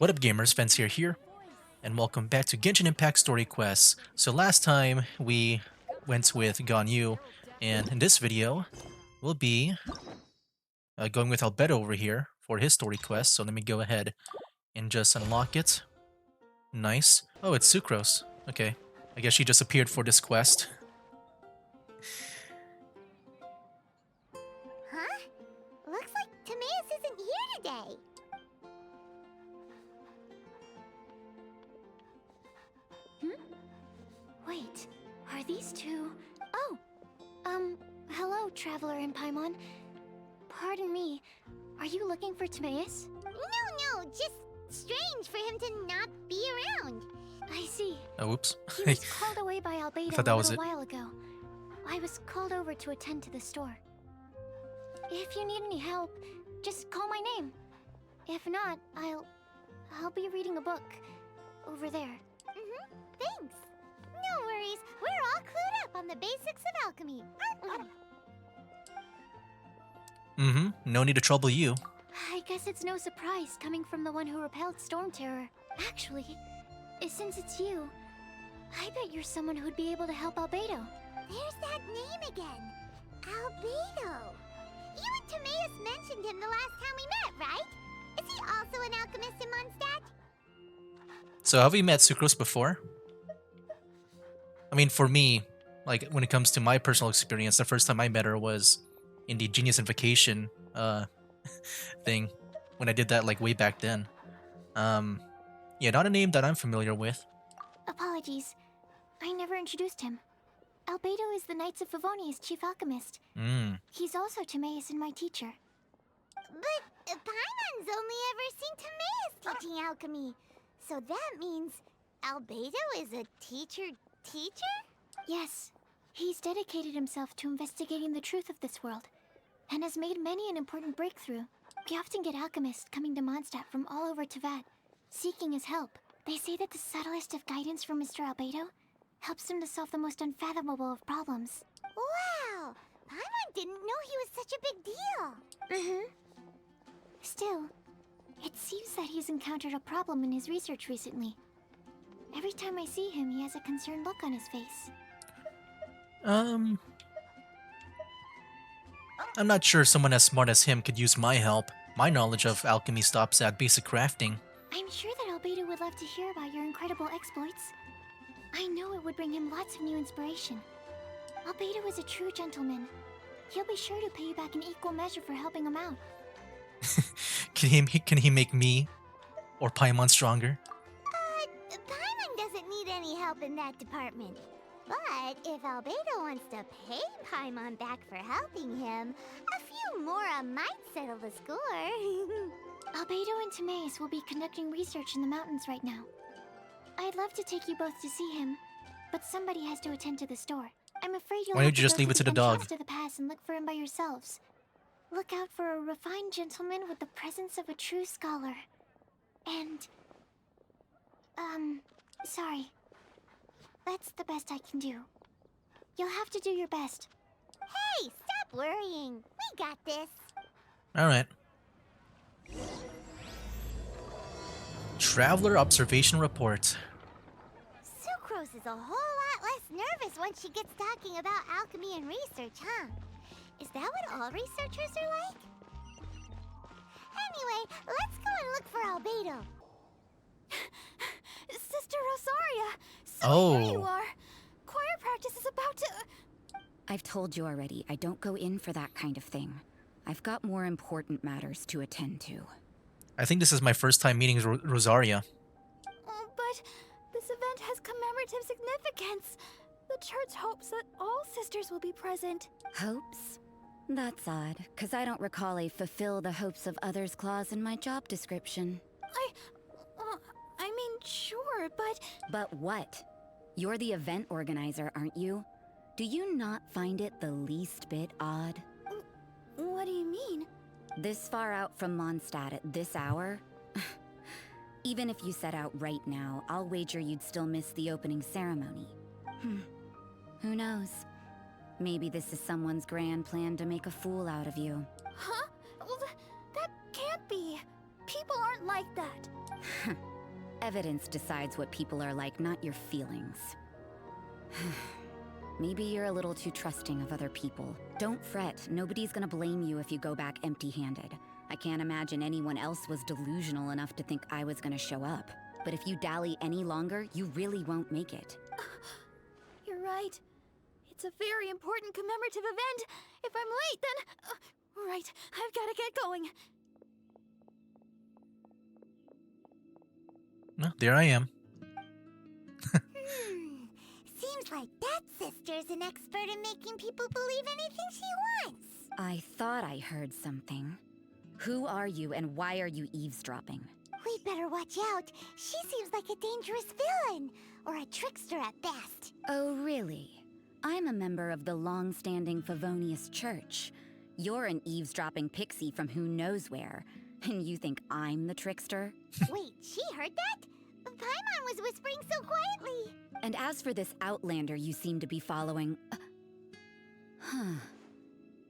What up gamers, Fence here, and welcome back to Genshin Impact Story Quests. So last time we went with Ganyu, and in this video we'll be going with Albedo over here for his story quest. So let me go ahead and just unlock it. Nice. Oh, it's Sucrose. Okay, I guess she just appeared for this quest. Huh? Looks like Timaeus isn't here today. Wait, are these two? Oh, hello, Traveler in Paimon. Pardon me, are you looking for Timaeus? No, just strange for him to not be around. I see. Oh, oops. He was called away by Albedo thought a that was little it. while ago. I was called over to attend to the store. If you need any help, just call my name. If not, I'll be reading a book over there. Thanks. No worries. We're all clued up on the basics of alchemy. No need to trouble you. I guess it's no surprise coming from the one who repelled Storm Terror. Actually, since it's you, I bet you're someone who'd be able to help Albedo. There's that name again. Albedo. You and Timaeus mentioned him the last time we met, right? Is he also an alchemist in Mondstadt? So have we met Sucrose before? I mean, for me, like when it comes to my personal experience, the first time I met her was in the Genius Invocation thing, when I did that like way back then. Yeah, not a name that I'm familiar with. Apologies. I never introduced him. Albedo is the Knights of Favonia's chief alchemist. He's also Timaeus and my teacher. But Paimon's only ever seen Timaeus teaching alchemy. So that means Albedo is a teacher? Yes. He's dedicated himself to investigating the truth of this world, and has made many an important breakthrough. We often get alchemists coming to Mondstadt from all over Teyvat, seeking his help. They say that the subtlest of guidance from Mr. Albedo helps him to solve the most unfathomable of problems. Wow! Paimon didn't know he was such a big deal. Still, it seems that he's encountered a problem in his research recently. Every time I see him, he has a concerned look on his face. I'm not sure someone as smart as him could use my help. My knowledge of alchemy stops at basic crafting. I'm sure that Albedo would love to hear about your incredible exploits. I know it would bring him lots of new inspiration. Albedo is a true gentleman. He'll be sure to pay you back in equal measure for helping him out. Can he make me or Paimon stronger? Paimon doesn't need any help in that department. But if Albedo wants to pay Paimon back for helping him, a few more might settle the score. Albedo and Timaeus will be conducting research in the mountains right now. I'd love to take you both to see him, but somebody has to attend to the store. I'm afraid you'll Why have don't to you just go leave it to the entrance dog? to the pass and look for him by yourselves. Look out for a refined gentleman with the presence of a true scholar. And... sorry. That's the best I can do. You'll have to do your best. Hey, stop worrying. We got this. Alright. Traveler Observation Report. Sucrose is a whole lot less nervous once she gets talking about alchemy and research, huh? Is that what all researchers are like? Anyway, let's go and look for Albedo. Sister Rosaria! So here you are! Choir practice is about to... I've told you already, I don't go in for that kind of thing. I've got more important matters to attend to. I think this is my first time meeting Rosaria. But this event has commemorative significance. The church hopes that all sisters will be present. Hopes? That's odd, because I don't recall a fulfill the hopes of others clause in my job description. I mean, sure, but... But what? You're the event organizer, aren't you? Do you not find it the least bit odd? What do you mean? This far out from Mondstadt at this hour? Even if you set out right now, I'll wager you'd still miss the opening ceremony. Who knows? Maybe this is someone's grand plan to make a fool out of you. Huh? Well, that can't be. People people aren't like that. Evidence decides what people are like, not your feelings. Maybe you're a little too trusting of other people. Don't fret, nobody's gonna blame you if you go back empty-handed. I can't imagine anyone else was delusional enough to think I was gonna show up. But if you dally any longer, you really won't make it. You're right. It's a very important commemorative event. If I'm late, then... right, I've gotta get going. Well, there I am. Seems like that sister's an expert in making people believe anything she wants. I thought I heard something. Who are you and why are you eavesdropping? We'd better watch out. She seems like a dangerous villain. Or a trickster at best. Oh, really? I'm a member of the long-standing Favonius Church. You're an eavesdropping pixie from who knows where. And you think I'm the trickster? Wait, she heard that? Paimon was whispering so quietly. And as for this outlander you seem to be following... Huh.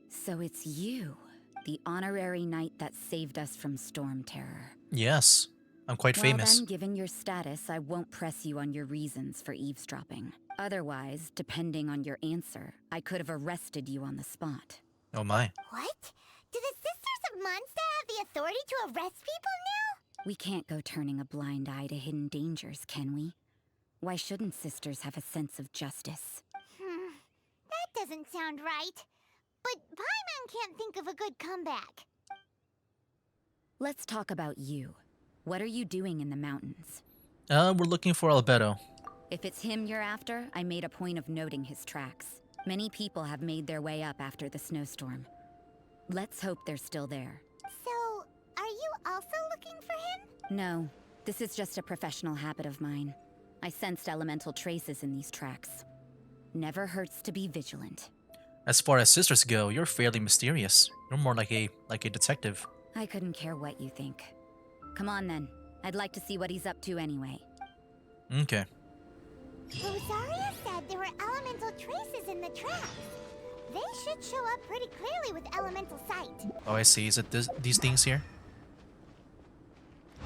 So it's you, the honorary knight that saved us from Storm Terror. Yes, I'm quite famous. Then, given your status, I won't press you on your reasons for eavesdropping. Otherwise, depending on your answer, I could have arrested you on the spot. Oh my. What? Do the Sisters of Mondstadt have the authority to arrest people now? We can't go turning a blind eye to hidden dangers, can we? Why shouldn't sisters have a sense of justice? That doesn't sound right. But Paimon can't think of a good comeback. Let's talk about you. What are you doing in the mountains? We're looking for Albedo. If it's him you're after, I made a point of noting his tracks. Many people have made their way up after the snowstorm. Let's hope they're still there. So, are you also looking for him? No, this is just a professional habit of mine. I sensed elemental traces in these tracks. Never hurts to be vigilant. As far as sisters go, you're fairly mysterious. You're more like a detective. I couldn't care what you think. Come on then. I'd like to see what he's up to anyway. Okay. Rosaria said there were elemental traces in the tracks. They should show up pretty clearly with elemental sight. Oh, I see. Is it these things here?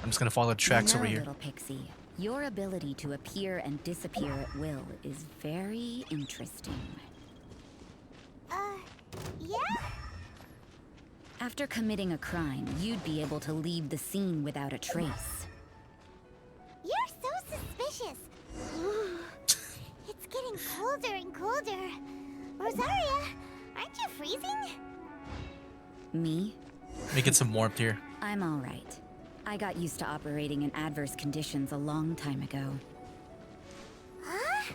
I'm just gonna follow the tracks over here. Little pixie, your ability to appear and disappear at will is very interesting. Yeah? After committing a crime, you'd be able to leave the scene without a trace. You're so suspicious. It's getting colder and colder. Rosaria, aren't you freezing? Me? Let me get some warmth here. I'm all right. I got used to operating in adverse conditions a long time ago. Huh?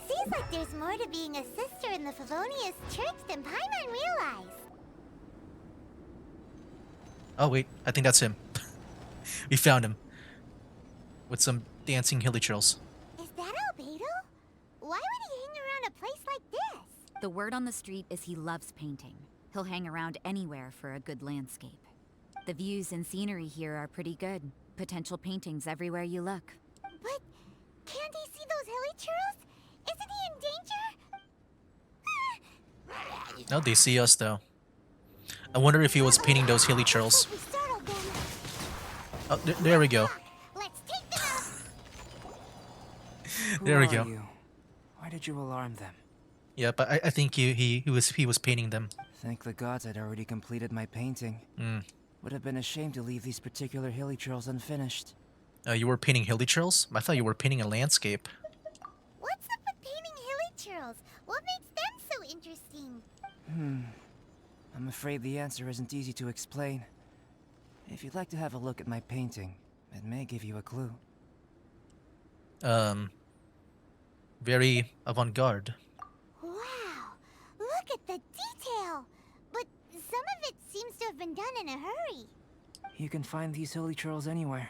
Seems like there's more to being a sister in the Favonius Church than Paimon realized. Oh wait, I think that's him. We found him. With some dancing hilly churls. Is that Albedo? Why would he hang around a place like this? The word on the street is he loves painting. He'll hang around anywhere for a good landscape. The views and scenery here are pretty good. Potential paintings everywhere you look. But can't he see those hilly churls? Isn't he in danger? No, they see us though. I wonder if he was painting those hilly churls. We startled them. Oh, there we go. Let's take them out. There we Who go. are you? Why did you alarm them? Yeah, but I think he was painting them. Thank the gods I'd already completed my painting. Would have been a shame to leave these particular hilly churls unfinished. You were painting hilly churls? I thought you were painting a landscape. What's up with painting hilly churls? What makes them so interesting? I'm afraid the answer isn't easy to explain. If you'd like to have a look at my painting, it may give you a clue. Very avant-garde. Wow, look at the detail. But some of it seems to have been done in a hurry. You can find these hilly churls anywhere.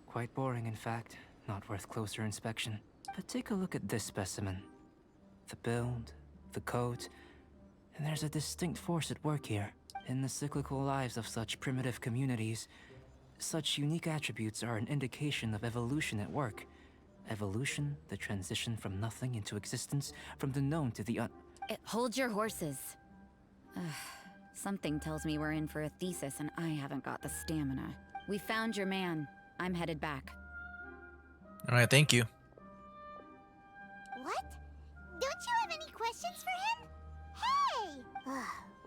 Quite boring, in fact. Not worth closer inspection. But take a look at this specimen. The build, the coat, and there's a distinct force at work here. In the cyclical lives of such primitive communities, such unique attributes are an indication of evolution at work. Evolution, the transition from nothing into existence, from the known to the Hold your horses. Something tells me we're in for a thesis and I haven't got the stamina. We found your man. I'm headed back. Alright, thank you. What? Don't you have any questions for him? Hey!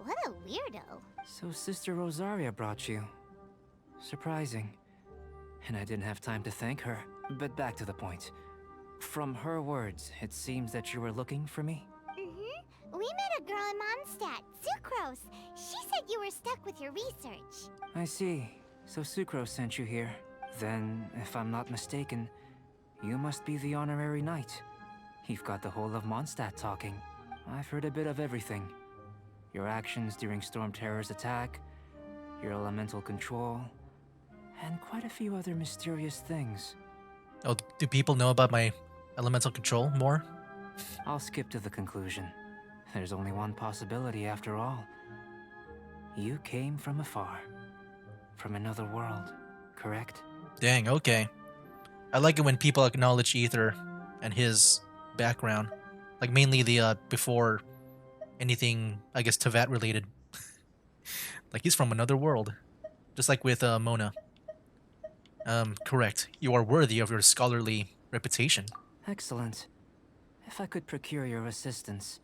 What a weirdo. So Sister Rosaria brought you. Surprising. And I didn't have time to thank her. But back to the point. From her words, it seems that you were looking for me? Mm-hmm. We met a girl in Mondstadt, Sucrose. She said you were stuck with your research. I see. So Sucrose sent you here. Then, if I'm not mistaken, you must be the honorary knight. You've got the whole of Mondstadt talking. I've heard a bit of everything. Your actions during Storm Terror's attack, your elemental control, and quite a few other mysterious things. Oh, do people know about my elemental control more? I'll skip to the conclusion. There's only one possibility after all. You came from afar. From another world, correct? Dang, okay. I like it when people acknowledge Ether and his background. Like mainly the before anything, I guess, Tevat related. Like he's from another world. Just like with Mona. Correct. You are worthy of your scholarly reputation. Excellent. If I could procure your assistance,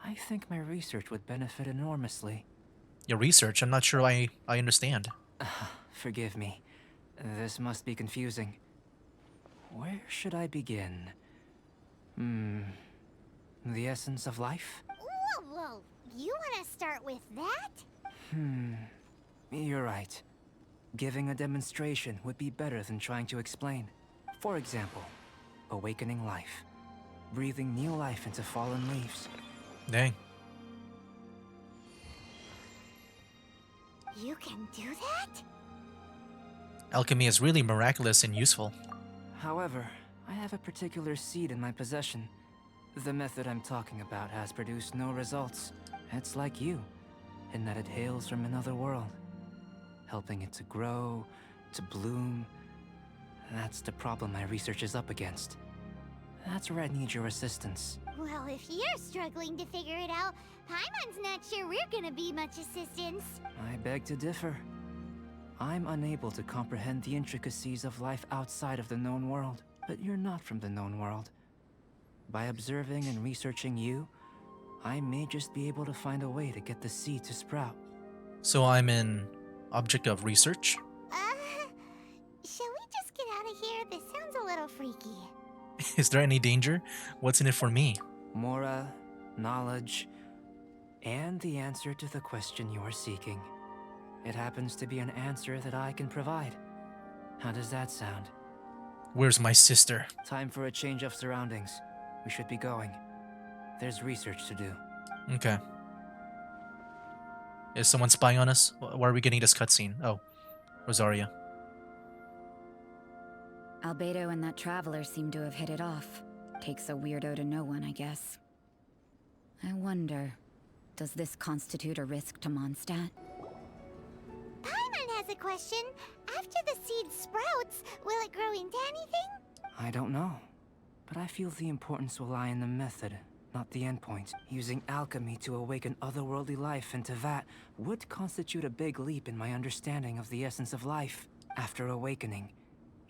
I think my research would benefit enormously. Your research, I'm not sure I understand. Forgive me. This must be confusing. Where should I begin? The essence of life? Whoa. You want to start with that? You're right. Giving a demonstration would be better than trying to explain. For example, awakening life. Breathing new life into fallen leaves. Dang. You can do that? Alchemy is really miraculous and useful. However, I have a particular seed in my possession. The method I'm talking about has produced no results. It's like you, in that it hails from another world. Helping it to grow, to bloom. That's the problem my research is up against. That's where I need your assistance. Well, if you're struggling to figure it out, Paimon's not sure we're gonna be much assistance. I beg to differ. I'm unable to comprehend the intricacies of life outside of the known world, but you're not from the known world. By observing and researching you, I may just be able to find a way to get the seed to sprout. So I'm an object of research? Shall we just get out of here? This sounds a little freaky. Is there any danger? What's in it for me? Mora, knowledge, and the answer to the question you are seeking. It happens to be an answer that I can provide. How does that sound? Where's my sister? Time for a change of surroundings. We should be going. There's research to do. Okay. Is someone spying on us? Why are we getting this cutscene? Oh, Rosaria. Albedo and that traveler seem to have hit it off. Takes a weirdo to know one, I guess. I wonder, does this constitute a risk to Mondstadt? Paimon has a question. After the seed sprouts, will it grow into anything? I don't know. But I feel the importance will lie in the method, not the endpoint. Using alchemy to awaken otherworldly life into that would constitute a big leap in my understanding of the essence of life. After awakening,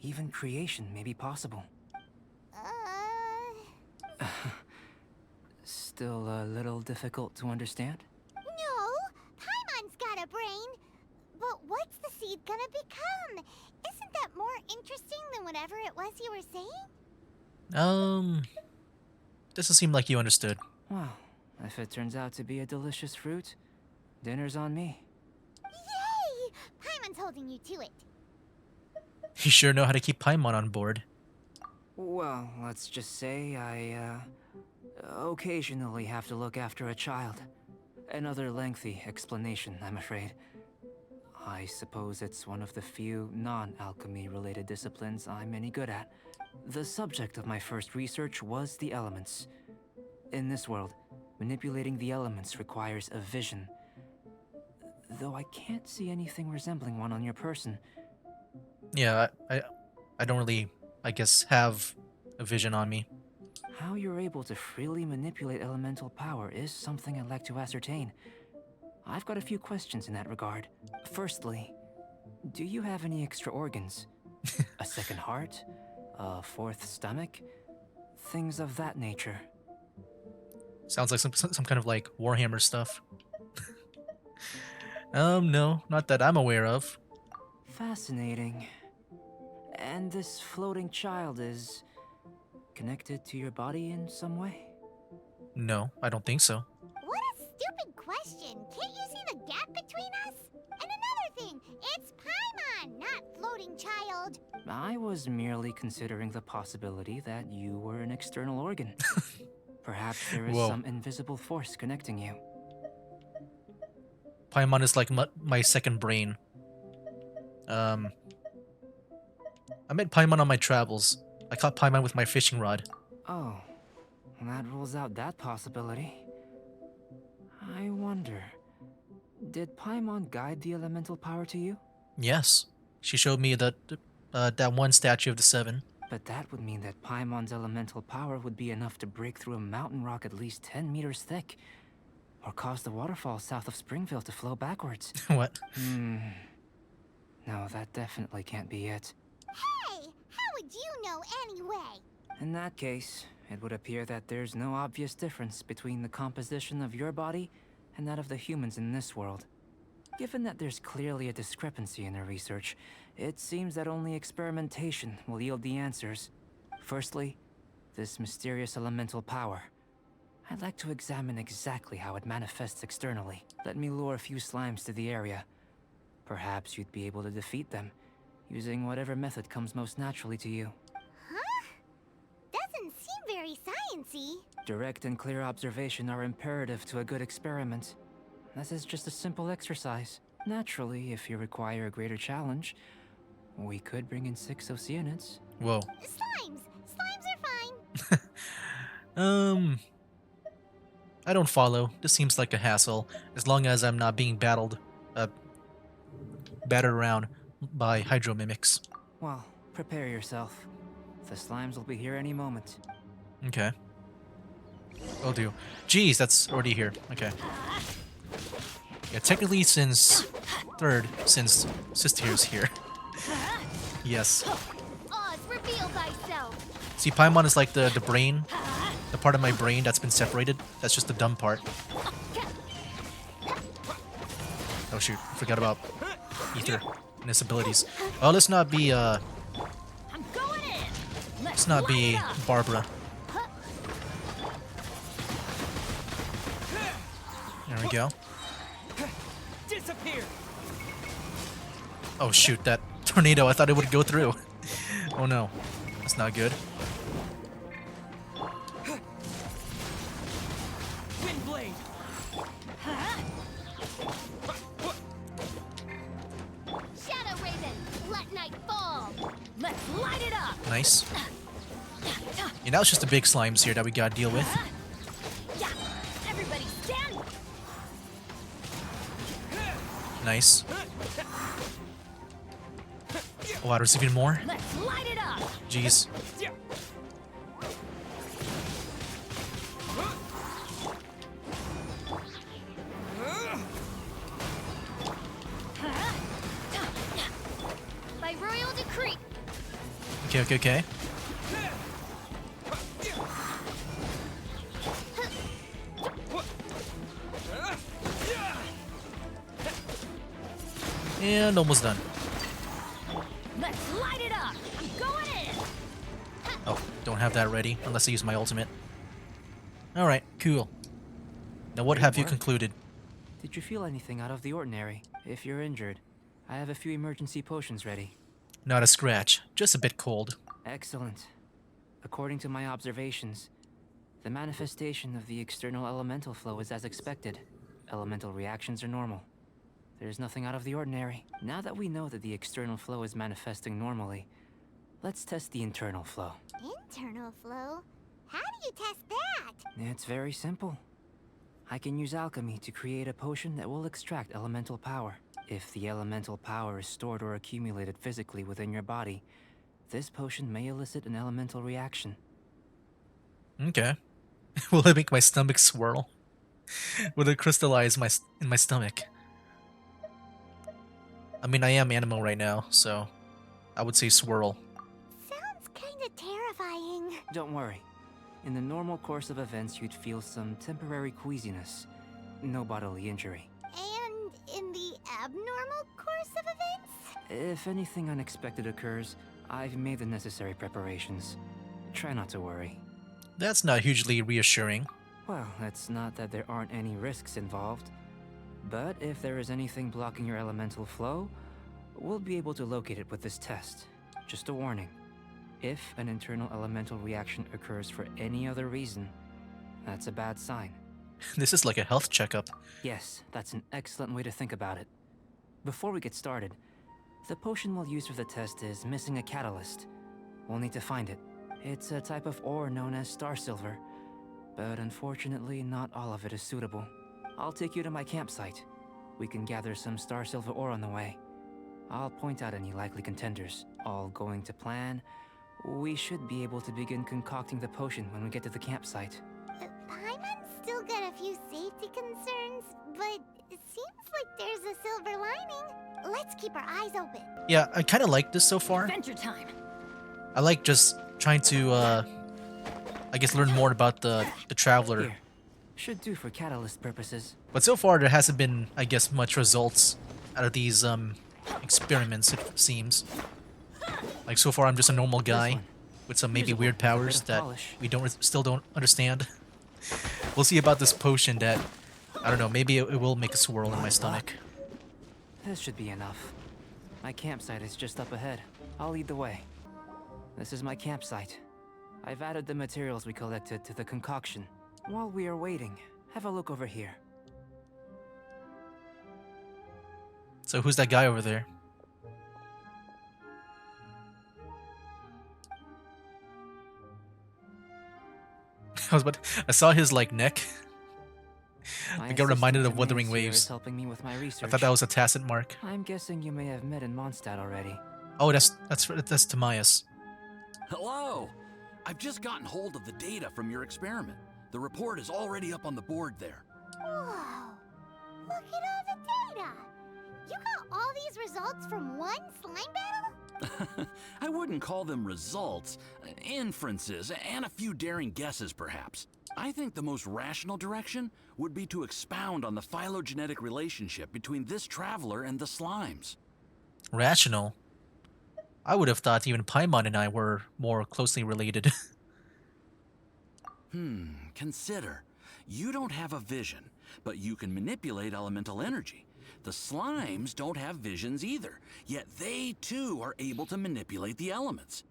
even creation may be possible. Still a little difficult to understand? No, Paimon's got a brain. But what's the seed gonna become? Isn't that more interesting than whatever it was you were saying? Doesn't seem like you understood. Well, if it turns out to be a delicious fruit, dinner's on me. Yay! Paimon's holding you to it. You sure know how to keep Paimon on board. Well, let's just say I, occasionally have to look after a child. Another lengthy explanation, I'm afraid. I suppose it's one of the few non-alchemy related disciplines I'm any good at. The subject of my first research was the elements. In this world, manipulating the elements requires a vision. Though I can't see anything resembling one on your person. Yeah, I don't really, I guess, have a vision on me. How you're able to freely manipulate elemental power is something I'd like to ascertain. I've got a few questions in that regard. Firstly, Do you have any extra organs? A second heart? A fourth stomach? Things of that nature. Sounds like some kind of like Warhammer stuff. No, not that I'm aware of. Fascinating. And this floating child is connected to your body in some way? No, I don't think so. What a stupid question! Can't you see the gap between us? And another thing, it's Paimon, not floating child. I was merely considering the possibility that you were an external organ. Perhaps there is Whoa. some invisible force connecting you. Paimon is like my second brain. I met Paimon on my travels. I caught Paimon with my fishing rod. Oh, that rules out that possibility. I wonder, did Paimon guide the elemental power to you? Yes, she showed me that one statue of the seven. But that would mean that Paimon's elemental power would be enough to break through a mountain rock at least 10 meters thick, or cause the waterfall south of Springville to flow backwards. What? No, that definitely can't be it. Hey, how would you know anyway? In that case, it would appear that there's no obvious difference between the composition of your body and that of the humans in this world. Given that there's clearly a discrepancy in their research, it seems that only experimentation will yield the answers. Firstly, this mysterious elemental power. I'd like to examine exactly how it manifests externally. Let me lure a few slimes to the area. Perhaps you'd be able to defeat them, using whatever method comes most naturally to you. Huh? Doesn't seem very sciencey. Direct and clear observation are imperative to a good experiment. This is just a simple exercise. Naturally, if you require a greater challenge, we could bring in 6 Oceanids. Whoa. Slimes! Slimes are fine! I don't follow. This seems like a hassle, as long as I'm not being battered around by hydro mimics. Well, prepare yourself. The slimes will be here any moment. Okay. Will do. Jeez, that's already here. Okay. Yeah, technically since Sistier's here. Yes. Oz, reveal thyself! See, Paimon is like the brain, the part of my brain that's been separated. That's just the dumb part. Oh shoot, forgot about Ether and his abilities. Oh, let's not be I'm going in! let's not be Barbara. There we go. Disappear! Oh shoot, that tornado, I thought it would go through. Oh no, that's not good. Windblade! Shadow Raven, let night fall! Let's light it up! Nice. Yeah, now it's just the big slimes here that we gotta deal with. Yeah! Everybody stand! Nice. Oh, wow, there's even more? Let's light it up! Jeez. By royal decree! Okay, okay, okay. And almost done. Let's light it up! Going in! Oh, don't have that ready unless I use my ultimate. Alright, cool. Now what have you work. concluded? Did you feel anything out of the ordinary? If you're injured, I have a few emergency potions ready. Not a scratch, just a bit cold. Excellent. According to my observations, the manifestation of the external elemental flow is as expected. Elemental reactions are normal. There's nothing out of the ordinary. Now that we know that the external flow is manifesting normally, let's test the internal flow. Internal flow? How do you test that? It's very simple. I can use alchemy to create a potion that will extract elemental power. If the elemental power is stored or accumulated physically within your body, this potion may elicit an elemental reaction. Okay. Will it make my stomach swirl? Will it crystallize in my stomach? I mean, I am Animo right now, so I would say swirl. Sounds kinda terrifying. Don't worry. In the normal course of events, you'd feel some temporary queasiness. No bodily injury. And in the abnormal course of events? If anything unexpected occurs, I've made the necessary preparations. Try not to worry. That's not hugely reassuring. Well, it's not that there aren't any risks involved. But if there is anything blocking your elemental flow, we'll be able to locate it with this test. Just a warning. If an internal elemental reaction occurs for any other reason, that's a bad sign. This is like a health checkup. Yes, that's an excellent way to think about it. Before we get started, the potion we'll use for the test is missing a catalyst. We'll need to find it. It's a type of ore known as star silver, but unfortunately not all of it is suitable. I'll take you to my campsite. We can gather some star silver ore on the way. I'll point out any likely contenders. All going to plan, we should be able to begin concocting the potion when we get to the campsite. Paimon's still got a few safety concerns, but it seems like there's a silver lining. Let's keep our eyes open. Yeah, I kind of like this so far. Adventure time. I like just trying to, I guess, learn more about the Traveler. Here. Should do for catalyst purposes. But so far, there hasn't been, I guess, much results out of these experiments, it seems. Like, so far, I'm just a normal guy with some maybe Usable weird with a bit powers of that polish. we still don't understand. We'll see about this potion that, I don't know, maybe it will make a swirl in my stomach. This should be enough. My campsite is just up ahead. I'll lead the way. This is my campsite. I've added the materials we collected to the concoction. While we are waiting, have a look over here. So who's that guy over there? I saw his like neck. I got reminded of Wuthering Waves. Helping me with my research. I thought that was a tacit mark. I'm guessing you may have met in Mondstadt already. Oh, that's Timaeus. Hello! I've just gotten hold of the data from your experiment. The report is already up on the board there. Whoa! Look at all the data! You got all these results from one slime battle? I wouldn't call them results, inferences, and a few daring guesses perhaps. I think the most rational direction would be to expound on the phylogenetic relationship between this traveler and the slimes. Rational? I would have thought even Paimon and I were more closely related. Consider. You don't have a vision, but you can manipulate elemental energy. The slimes don't have visions either, yet they too are able to manipulate the elements.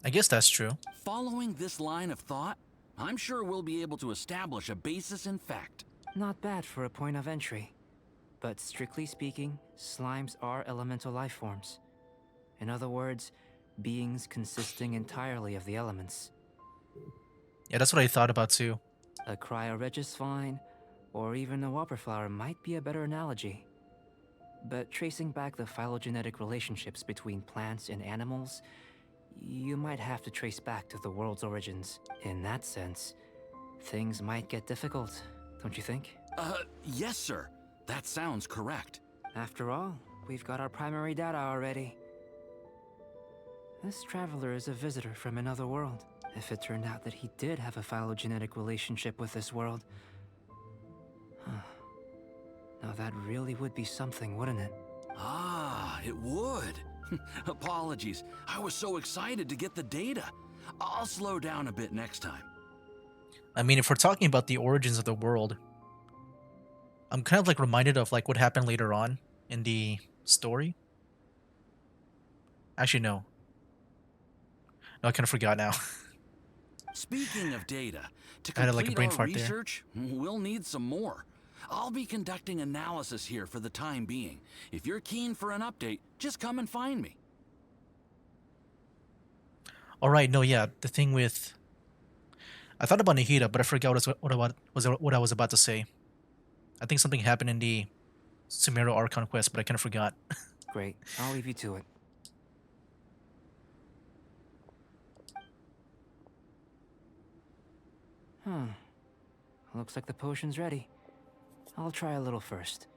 I guess that's true. Following this line of thought, I'm sure we'll be able to establish a basis in fact. Not bad for a point of entry. But strictly speaking, slimes are elemental life forms. In other words, beings consisting entirely of the elements. Yeah, that's what I thought about too. A cryoregisvine, or even a whopperflower might be a better analogy. But tracing back the phylogenetic relationships between plants and animals, you might have to trace back to the world's origins. In that sense, things might get difficult, don't you think? Yes, sir. That sounds correct. After all, we've got our primary data already. This traveler is a visitor from another world. If it turned out that he did have a phylogenetic relationship with this world... Now that really would be something, wouldn't it? Ah, it would. Apologies. I was so excited to get the data. I'll slow down a bit next time. I mean, if we're talking about the origins of the world, I'm kind of like reminded of like what happened later on in the story. Actually, no. No, I kind of forgot now. Speaking of data, to I had, like, a complete brain our fart there. research, we'll need some more. I'll be conducting analysis here for the time being. If you're keen for an update, just come and find me. All right, no, yeah, the thing with... I thought about Nihida, but I forgot what I was about to say. I think something happened in the Sumeru Archon quest, but I kind of forgot. Great, I'll leave you to it. Looks like the potion's ready. I'll try a little first.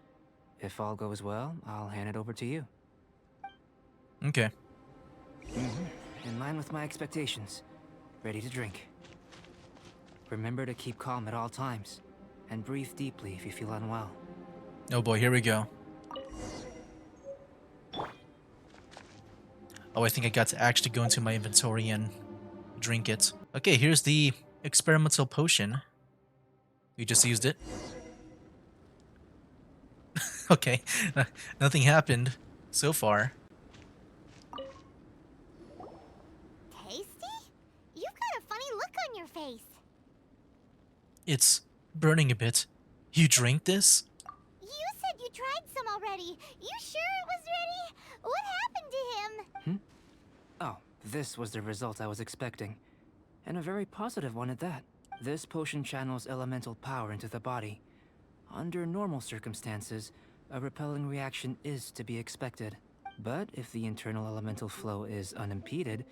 If all goes well, I'll hand it over to you. Okay. In line with my expectations. Ready to drink. Remember to keep calm at all times, and breathe deeply if you feel unwell. Oh boy, here we go. Oh, I think I got to actually go into my inventory and drink it. Okay, here's the experimental potion. You just used it. Okay, nothing happened so far. Tasty? You've got a funny look on your face. It's burning a bit. You drank this? You said you tried some already. You sure it was ready? What happened to him? Oh, this was the result I was expecting. And a very positive one at that. This potion channels elemental power into the body. Under normal circumstances, a repelling reaction is to be expected. But if the internal elemental flow is unimpeded,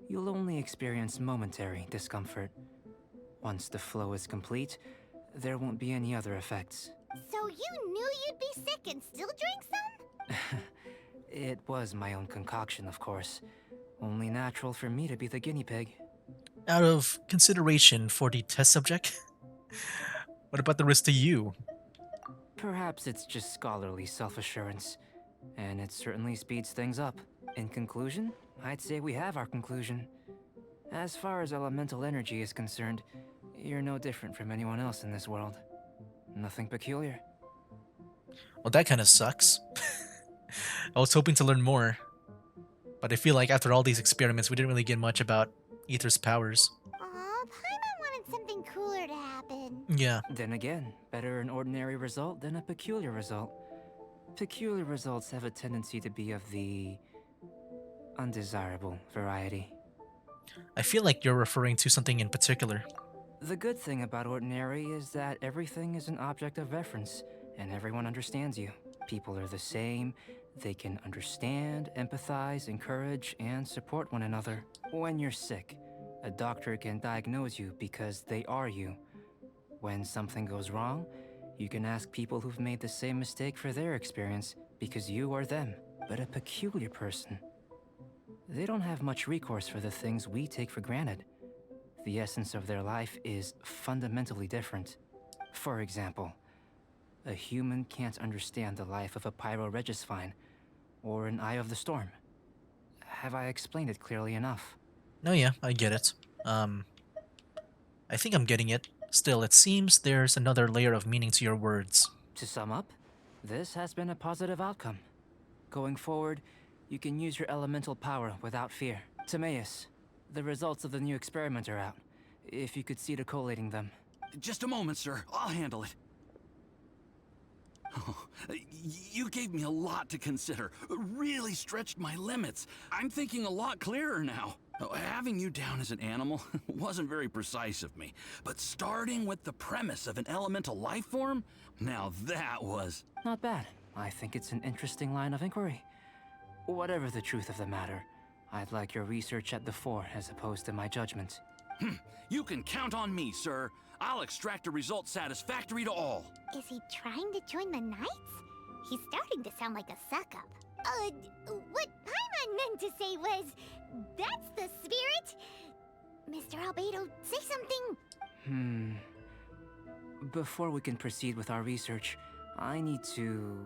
you'll only experience momentary discomfort. Once the flow is complete, there won't be any other effects. So you knew you'd be sick and still drank some? It was my own concoction, of course. Only natural for me to be the guinea pig. Out of consideration for the test subject? What about the risk to you? Perhaps it's just scholarly self-assurance, and it certainly speeds things up. In conclusion, I'd say we have our conclusion. As far as elemental energy is concerned, you're no different from anyone else in this world. Nothing peculiar. Well, that kind of sucks. I was hoping to learn more, but I feel like after all these experiments, we didn't really get much about Aether's powers. Aw, Paimon wanted something cooler to happen. Yeah. Then again, better an ordinary result than a peculiar result. Peculiar results have a tendency to be of the undesirable variety. I feel like you're referring to something in particular. The good thing about ordinary is that everything is an object of reference, and everyone understands you. People are the same. They can understand, empathize, encourage, and support one another. When you're sick, a doctor can diagnose you because they are you. When something goes wrong, you can ask people who've made the same mistake for their experience because you are them. But a peculiar person, they don't have much recourse for the things we take for granted. The essence of their life is fundamentally different. For example, a human can't understand the life of a pyroregisvine or an eye of the storm. Have I explained it clearly enough? No, yeah, I get it. I think I'm getting it. Still, it seems there's another layer of meaning to your words. To sum up, this has been a positive outcome. Going forward, you can use your elemental power without fear. Timaeus, the results of the new experiment are out. If you could see to collating them. Just a moment, sir. I'll handle it. Oh, you gave me a lot to consider. Really stretched my limits. I'm thinking a lot clearer now. Having you down as an animal wasn't very precise of me, but starting with the premise of an elemental life form, now that was... Not bad. I think it's an interesting line of inquiry. Whatever the truth of the matter, I'd like your research at the fore as opposed to my judgment. You can count on me, sir. I'll extract a result satisfactory to all. Is he trying to join the Knights? He's starting to sound like a suck-up. What Paimon meant to say was, that's the spirit. Mr. Albedo, say something. Before we can proceed with our research, I need to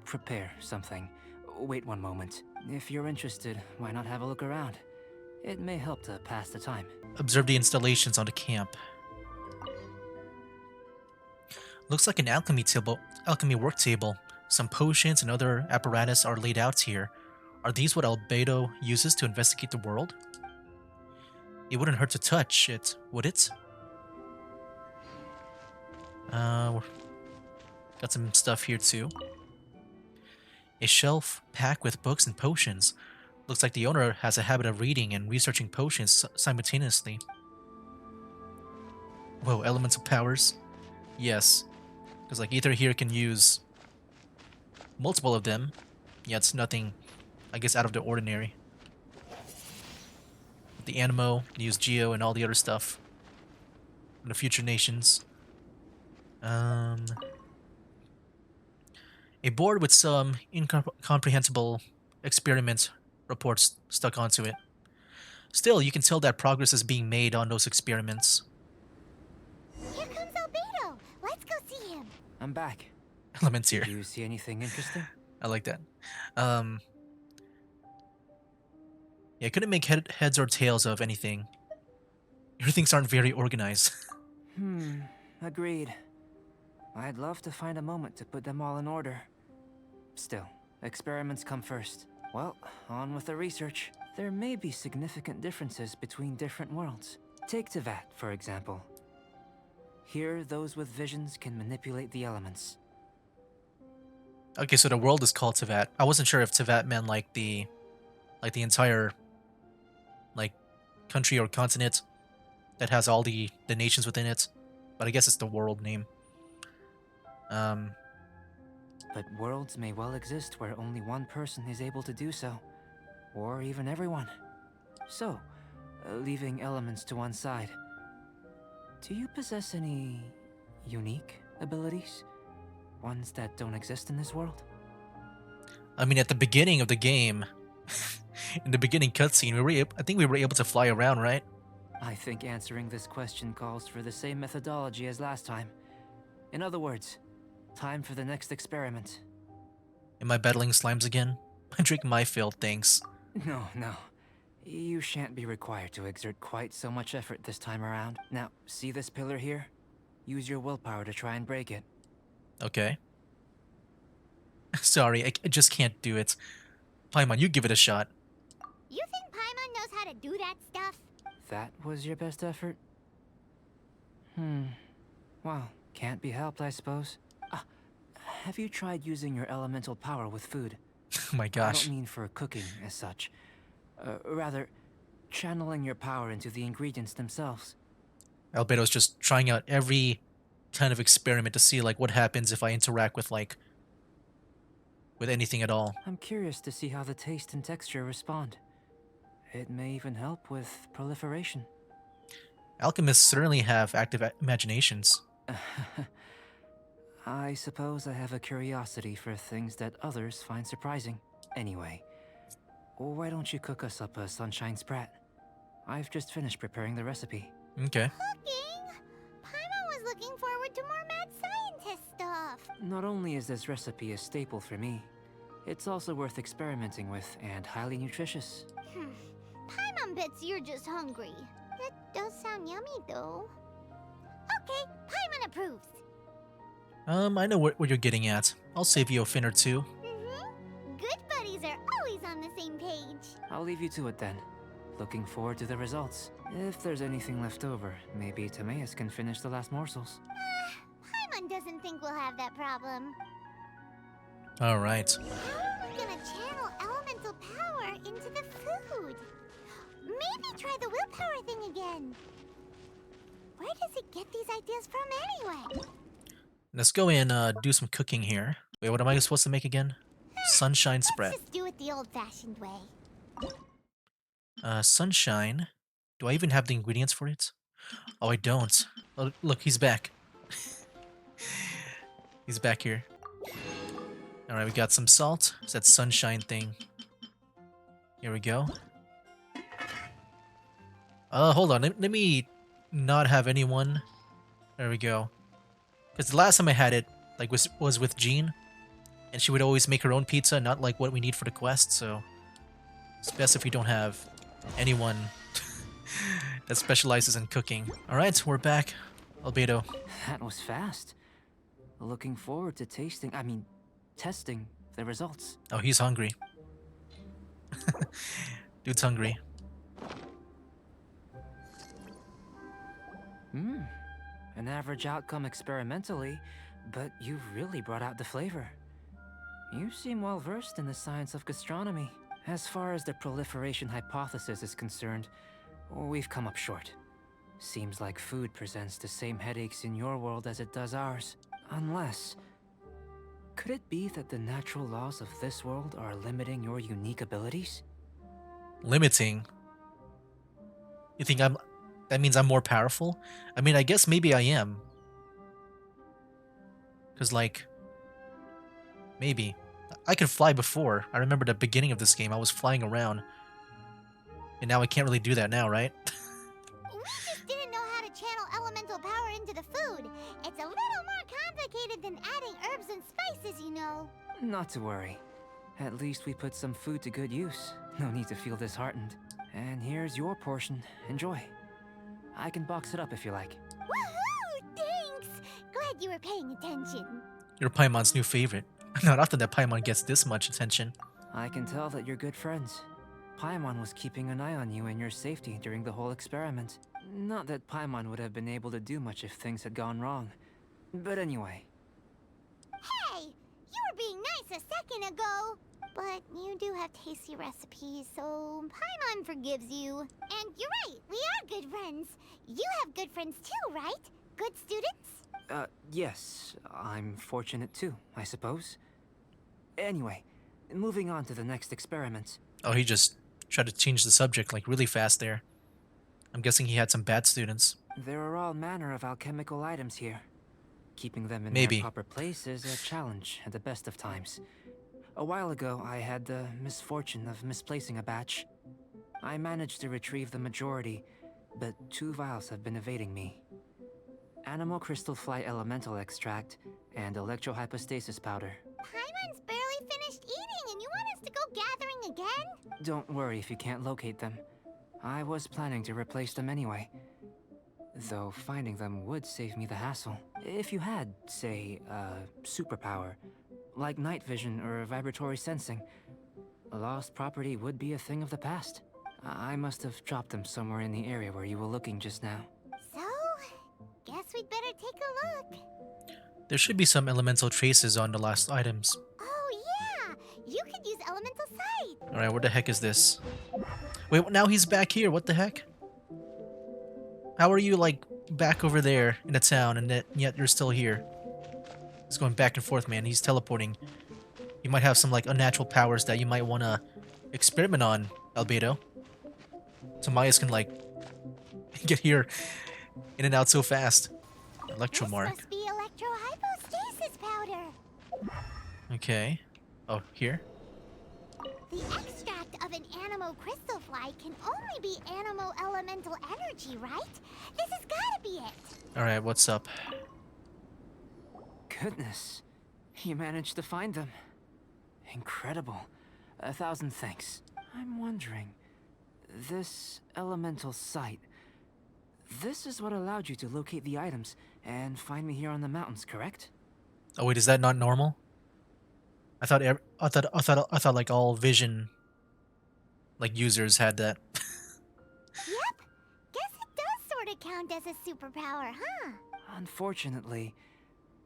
prepare something. Wait one moment. If you're interested, why not have a look around? It may help to pass the time. Observe the installations on the camp. Looks like an alchemy work table. Some potions and other apparatus are laid out here. Are these what Albedo uses to investigate the world? It wouldn't hurt to touch it, would it? Got some stuff here too. A shelf packed with books and potions. Looks like the owner has a habit of reading and researching potions simultaneously. Whoa, elemental powers? Yes. Because like Aether here can use multiple of them. Yeah, it's nothing, I guess, out of the ordinary. The Animo, use Geo and all the other stuff. In the future nations. A board with some incomprehensible experiment reports stuck onto it. Still, you can tell that progress is being made on those experiments. Here comes Albedo. Let's go see him. I'm back. Elements Did here. you see anything interesting? I like that. Yeah, I couldn't make heads or tails of anything. Things aren't very organized. Agreed. I'd love to find a moment to put them all in order. Still, experiments come first. Well, on with the research. There may be significant differences between different worlds. Take Tevat, for example. Here, those with visions can manipulate the elements. Okay, so the world is called Tevat. I wasn't sure if Tevat meant like the entire like country or continent that has all the nations within it, but I guess it's the world name. But worlds may well exist where only one person is able to do so, or even everyone. So, leaving elements to one side, do you possess any unique abilities? Ones that don't exist in this world? I mean, at the beginning of the game, in the beginning cutscene, I think we were able to fly around, right? I think answering this question calls for the same methodology as last time. In other words, time for the next experiment. Am I battling slimes again? I drink my fill, thanks. No. You shan't be required to exert quite so much effort this time around. Now, see this pillar here? Use your willpower to try and break it. Okay. Sorry, I just can't do it. Paimon, you give it a shot. You think Paimon knows how to do that stuff? That was your best effort? Well, can't be helped, I suppose. Have you tried using your elemental power with food? Oh my I gosh. don't mean for cooking as such. Rather, channeling your power into the ingredients themselves. Albedo's just trying out every kind of experiment to see like what happens if I interact with with anything at all. I'm curious to see how the taste and texture respond. It may even help with proliferation. Alchemists certainly have active imaginations. I suppose I have a curiosity for things that others find surprising. Anyway, why don't you cook us up a sunshine sprat? I've just finished preparing the recipe. Okay. Cooking? Paimon was looking forward to more mad scientist stuff. Not only is this recipe a staple for me, it's also worth experimenting with and highly nutritious. Paimon bets you're just hungry. It does sound yummy, though. Okay, Paimon approves. I know what you're getting at. I'll save you a fin or two. Good buddies are always on the same page. I'll leave you to it then. Looking forward to the results. If there's anything left over, maybe Timaeus can finish the last morsels. Paimon doesn't think we'll have that problem. Alright. How are we gonna channel elemental power into the food? Maybe try the willpower thing again. Where does it get these ideas from anyway? Let's go and do some cooking here. Wait, what am I supposed to make again? Sunshine spread. Let's just do it the old-fashioned way. Sunshine. Do I even have the ingredients for it? Oh, I don't. Oh, look, he's back. He's back here. Alright, we got some salt. It's that sunshine thing. Here we go. Hold on. Let me not have anyone. There we go. Because the last time I had it, like, was with Jean. And she would always make her own pizza, not like what we need for the quest, so... It's best if we don't have anyone that specializes in cooking. Alright, we're back. Albedo. That was fast. Looking forward to testing the results. Oh, he's hungry. Dude's hungry. An average outcome experimentally, but you've really brought out the flavor. You seem well versed in the science of gastronomy. As far as the proliferation hypothesis is concerned, we've come up short. Seems like food presents the same headaches in your world as it does ours. Unless... could it be that the natural laws of this world are limiting your unique abilities? Limiting? You think that means I'm more powerful? I mean, I guess maybe I am. Because, like... Maybe. I could fly before. I remember the beginning of this game, I was flying around. And now I can't really do that now, right? We just didn't know how to channel elemental power into the food. It's a little more complicated than adding herbs and spices, you know. Not to worry. At least we put some food to good use. No need to feel disheartened. And here's your portion. Enjoy. I can box it up if you like. Woohoo! Thanks! Glad you were paying attention. You're Paimon's new favorite. Not often that Paimon gets this much attention. I can tell that you're good friends. Paimon was keeping an eye on you and your safety during the whole experiment. Not that Paimon would have been able to do much if things had gone wrong. But anyway. Hey! You were being nice a second ago! But you do have tasty recipes, so Paimon forgives you. And you're right, we are good friends. You have good friends too, right? Good students? Yes. I'm fortunate too, I suppose. Anyway, moving on to the next experiment. Oh, he just tried to change the subject like really fast there. I'm guessing he had some bad students. There are all manner of alchemical items here. Keeping them in Maybe. their proper place is a challenge at the best of times. A while ago, I had the misfortune of misplacing a batch. I managed to retrieve the majority, but 2 vials have been evading me. Animal crystal fly elemental extract and electrohypostasis powder. Paimon's barely finished eating and you want us to go gathering again? Don't worry if you can't locate them. I was planning to replace them anyway. Though finding them would save me the hassle. If you had, say, a superpower, like night vision or vibratory sensing, a lost property would be a thing of the past. I must have dropped them somewhere in the area where you were looking just now. So, guess we'd better take a look. There should be some elemental traces on the last items. Oh yeah! You could use elemental sight! Alright, where the heck is this? Wait, now he's back here. What the heck? How are you, like, back over there in the town and yet you're still here? He's going back and forth, man. He's teleporting. You might have some, like, unnatural powers that you might want to experiment on, Albedo. So Maya's can, like, get here in and out so fast. Electromark. This must be electrohypostasis powder! Okay. Oh, here? The extract of an animo crystal fly can only be animo elemental energy, right? This has gotta be it! Alright, what's up? Goodness, you managed to find them. Incredible. 1,000 thanks. I'm wondering, this elemental sight, this is what allowed you to locate the items and find me here on the mountains, correct? Oh wait, is that not normal? I thought like all vision like users had that. Yep! Guess it does sorta count as a superpower, huh? Unfortunately,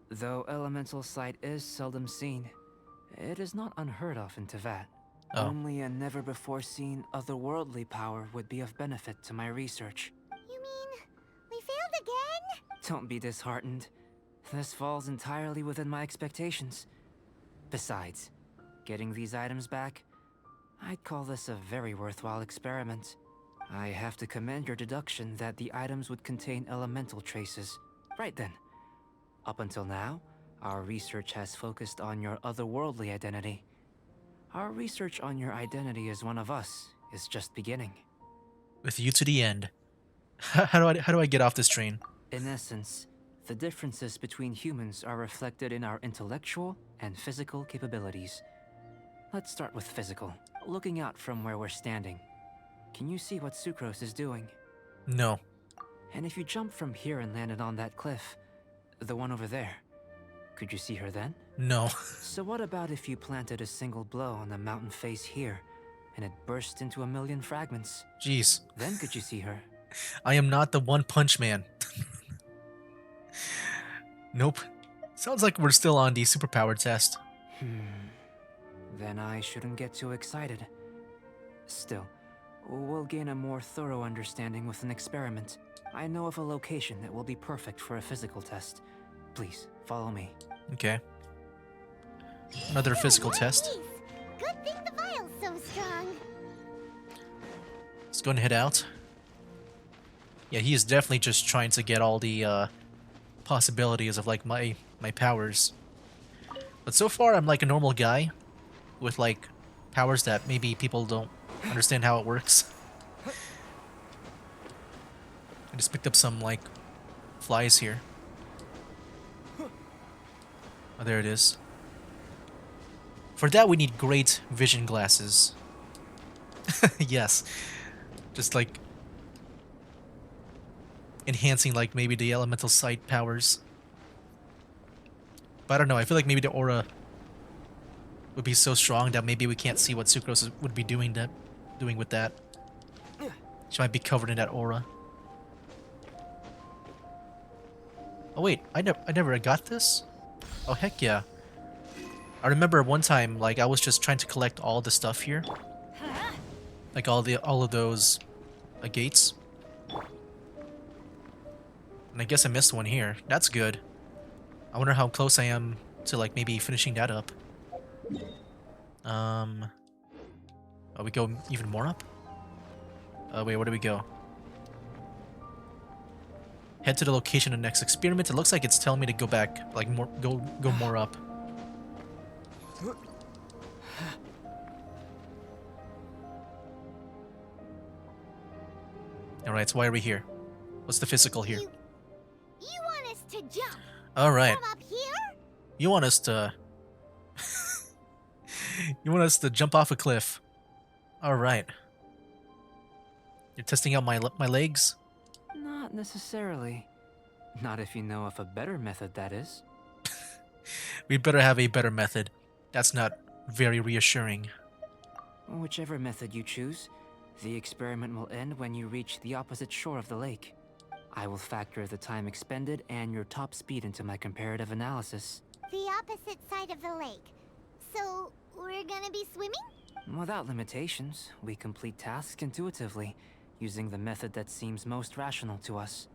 though elemental sight is seldom seen, it is not unheard of in Teyvat. Oh. Only a never-before-seen otherworldly power would be of benefit to my research. You mean, we failed again? Don't be disheartened. This falls entirely within my expectations. Besides, getting these items back, I'd call this a very worthwhile experiment. I have to commend your deduction that the items would contain elemental traces. Right then. Up until now, our research has focused on your otherworldly identity. Our research on your identity as one of us is just beginning. With you to the end. How do I get off this train? In essence, the differences between humans are reflected in our intellectual and physical capabilities. Let's start with physical. Looking out from where we're standing, can you see what Sucrose is doing? No. And if you jump from here and landed on that cliff, the one over there, could you see her then? No. So what about if you planted a single blow on the mountain face here, and it burst into 1,000,000 fragments? Jeez. Then could you see her? I am not the One Punch Man. Nope. Sounds like we're still on the superpower test. Then I shouldn't get too excited. Still, we'll gain a more thorough understanding with an experiment. I know of a location that will be perfect for a physical test. Please, follow me. Okay. Another physical Nice. test. Good thing the vial's so strong. Let's go and head out. Yeah, he is definitely just trying to get all the possibilities of like my powers. But so far, I'm like a normal guy with like powers that maybe people don't understand how it works. I just picked up some like flies here. Oh, there it is. For that, we need great vision glasses. Yes. Just like enhancing like maybe the elemental sight powers. But I don't know, I feel like maybe the aura would be so strong that maybe we can't see what Sucrose would be doing with that. She might be covered in that aura. Oh wait, I never got this? Oh heck yeah. I remember one time like I was just trying to collect all the stuff here. Like all of those gates. And I guess I missed one here. That's good. I wonder how close I am to like maybe finishing that up. Oh, we go even more up? Wait, where do we go? Head to the location of the next experiment. It looks like it's telling me to go back, like more, go more up. All right, so why are we here? What's the physical here? You want us to jump All right, from up here? you want us to, you want us to jump off a cliff? All right. You're testing out my legs? Not necessarily. Not if you know of a better method, that is. We better have a better method. That's not very reassuring. Whichever method you choose, the experiment will end when you reach the opposite shore of the lake. I will factor the time expended and your top speed into my comparative analysis. The opposite side of the lake. So, we're gonna be swimming? Without limitations, we complete tasks intuitively, using the method that seems most rational to us.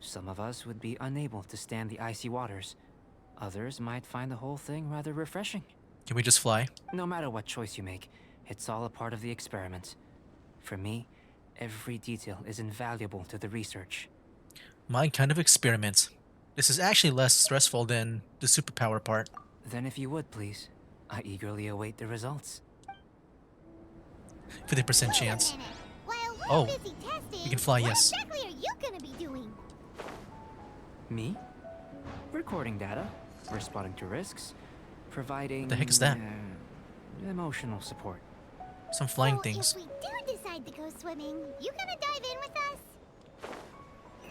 Some of us would be unable to stand the icy waters. Others might find the whole thing rather refreshing. Can we just fly? No matter what choice you make, it's all a part of the experiment. For me, every detail is invaluable to the research. My kind of experiment. This is actually less stressful than the superpower part. Then if you would, please, I eagerly await the results. 50% chance. Wait a minute. While we're Oh, busy testing, we can fly, what yes. exactly are you gonna be doing? Me? Recording data, responding to risks, providing... What the heck is that? Emotional support. Some flying So things. if we do decide to go swimming, you gonna dive in with us?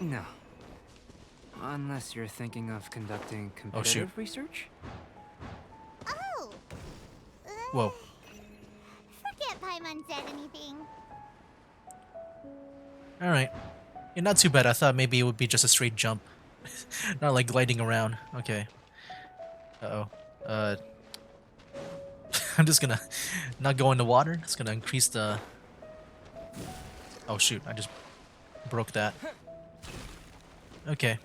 No. Unless you're thinking of conducting Oh, shoot. competitive research? Oh! Whoa. Forget Paimon said anything. Alright. Yeah, not too bad. I thought maybe it would be just a straight jump. Not like gliding around. Okay. Uh-oh. I'm just gonna not go in the water. It's gonna increase the... Oh shoot, I just broke that. Okay.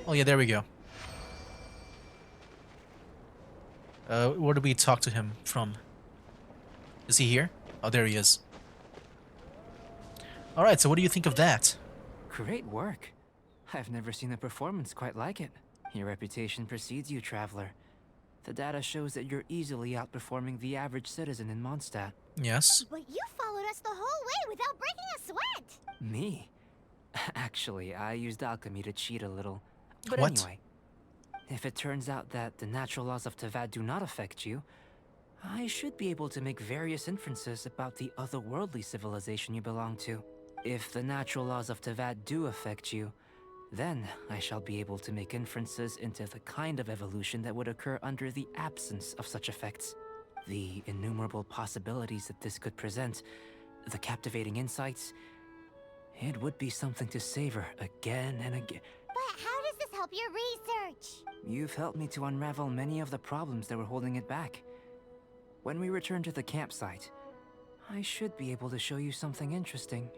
Oh yeah, there we go. Where do we talk to him from? Is he here? Oh, there he is. Alright, so what do you think of that? Great work. I've never seen a performance quite like it. Your reputation precedes you, traveler. The data shows that you're easily outperforming the average citizen in Mondstadt. Yes? But you followed us the whole way without breaking a sweat! Me? Actually, I used alchemy to cheat a little. But What? anyway, if it turns out that the natural laws of Tavad do not affect you, I should be able to make various inferences about the otherworldly civilization you belong to. If the natural laws of Tavad do affect you, then I shall be able to make inferences into the kind of evolution that would occur under the absence of such effects. The innumerable possibilities that this could present, the captivating insights, it would be something to savor again and again. But how does this help your research? You've helped me to unravel many of the problems that were holding it back. When we return to the campsite, I should be able to show you something interesting.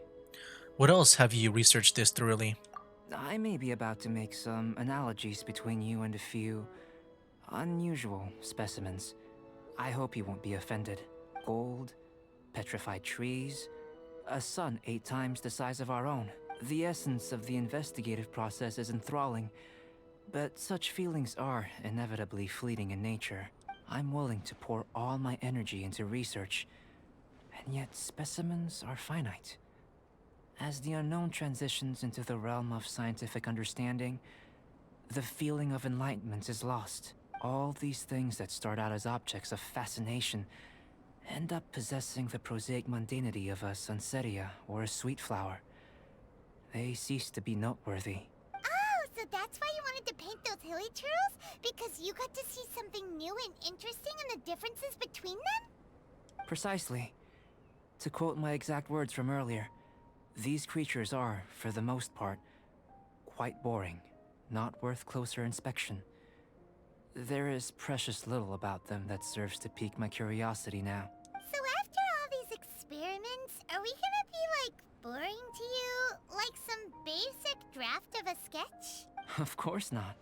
What else have you researched this thoroughly? I may be about to make some analogies between you and a few unusual specimens. I hope you won't be offended. Gold, petrified trees, a sun 8 times the size of our own. The essence of the investigative process is enthralling, But such feelings are inevitably fleeting in nature. I'm willing to pour all my energy into research, and yet specimens are finite. As the unknown transitions into the realm of scientific understanding, the feeling of enlightenment is lost. All these things that start out as objects of fascination end up possessing the prosaic mundanity of a sunsetia or a sweet flower. They cease to be noteworthy. Oh, so that's why you wanted to paint those hilly churls? Because you got to see something new and interesting and the differences between them? Precisely. To quote my exact words from earlier, these creatures are, for the most part, quite boring, not worth closer inspection. There is precious little about them that serves to pique my curiosity now. So after all these experiments, are we gonna be, like, boring to you? Like some basic draft of a sketch? Of course not.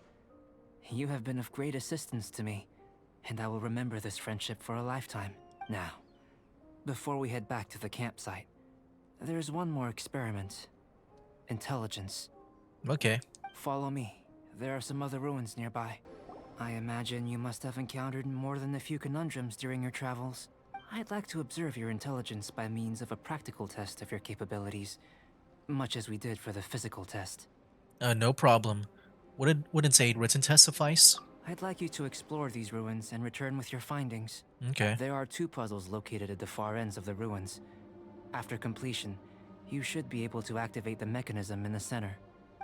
You have been of great assistance to me, and I will remember this friendship for a lifetime. Now, before we head back to the campsite, there's one more experiment. Intelligence. Okay. Follow me. There are some other ruins nearby. I imagine you must have encountered more than a few conundrums during your travels. I'd like to observe your intelligence by means of a practical test of your capabilities, much as we did for the physical test. No problem. Wouldn't a written test suffice? I'd like you to explore these ruins and return with your findings. Okay. There are 2 puzzles located at the far ends of the ruins. After completion, you should be able to activate the mechanism in the center.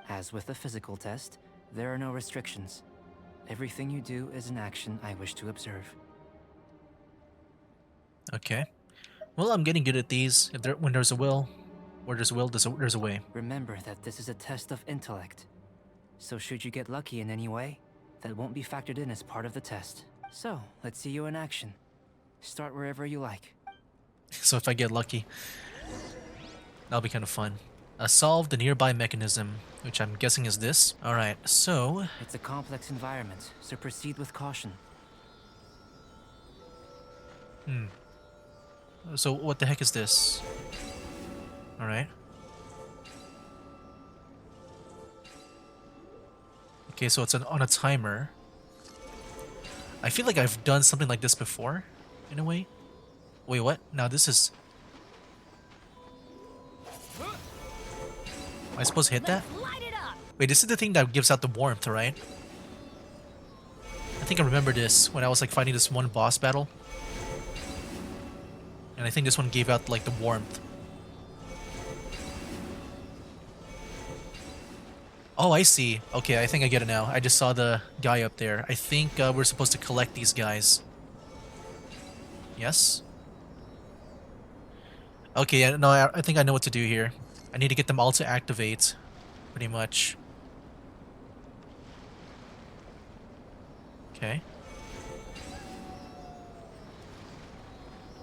As with the physical test, there are no restrictions. Everything you do is an action I wish to observe. Okay. Well, I'm getting good at these. When there's a will, where there's a will, there's a way. Remember that this is a test of intellect. So should you get lucky in any way, that won't be factored in as part of the test. So, let's see you in action. Start wherever you like. So if I get lucky, that'll be kind of fun. Solve the nearby mechanism, which I'm guessing is this. Alright, so... It's a complex environment, so proceed with caution. So what the heck is this? Alright. Okay, so it's on a timer. I feel like I've done something like this before, in a way. Wait, what? Now this is... Am I supposed to hit that? Wait, this is the thing that gives out the warmth, right? I think I remember this when I was like fighting this one boss battle. And I think this one gave out like the warmth. Oh, I see. Okay, I think I get it now. I just saw the guy up there. I think we're supposed to collect these guys. Yes? Okay, yeah, no, I think I know what to do here. I need to get them all to activate, pretty much. Okay.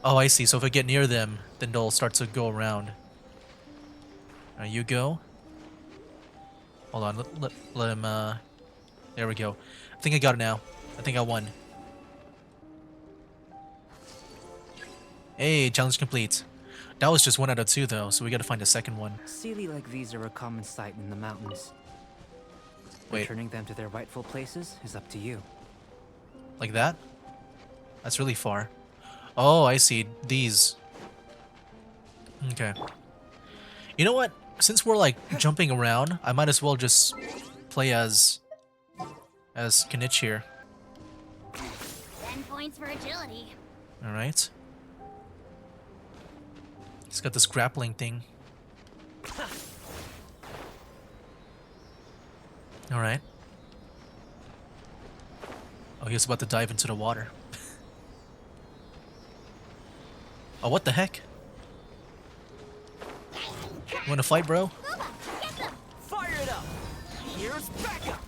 Oh, I see. So if I get near them, then they'll start to go around. You go. Hold on, let him, there we go. I think I got it now. I think I won. Hey, challenge complete. That was just 1 out of 2 though, so we gotta find a second one. Sealy like these are a common sight in the mountains. Wait. Returning them to their rightful places is up to you. Like that? That's really far. Oh, I see. These. Okay. You know what? Since we're like jumping around, I might as well just play as Kinich here. 10 points for agility. Alright. He's got this grappling thing. Alright. Oh, he was about to dive into the water. Oh, what the heck? You wanna fight, bro? Fire it up! Here's backup!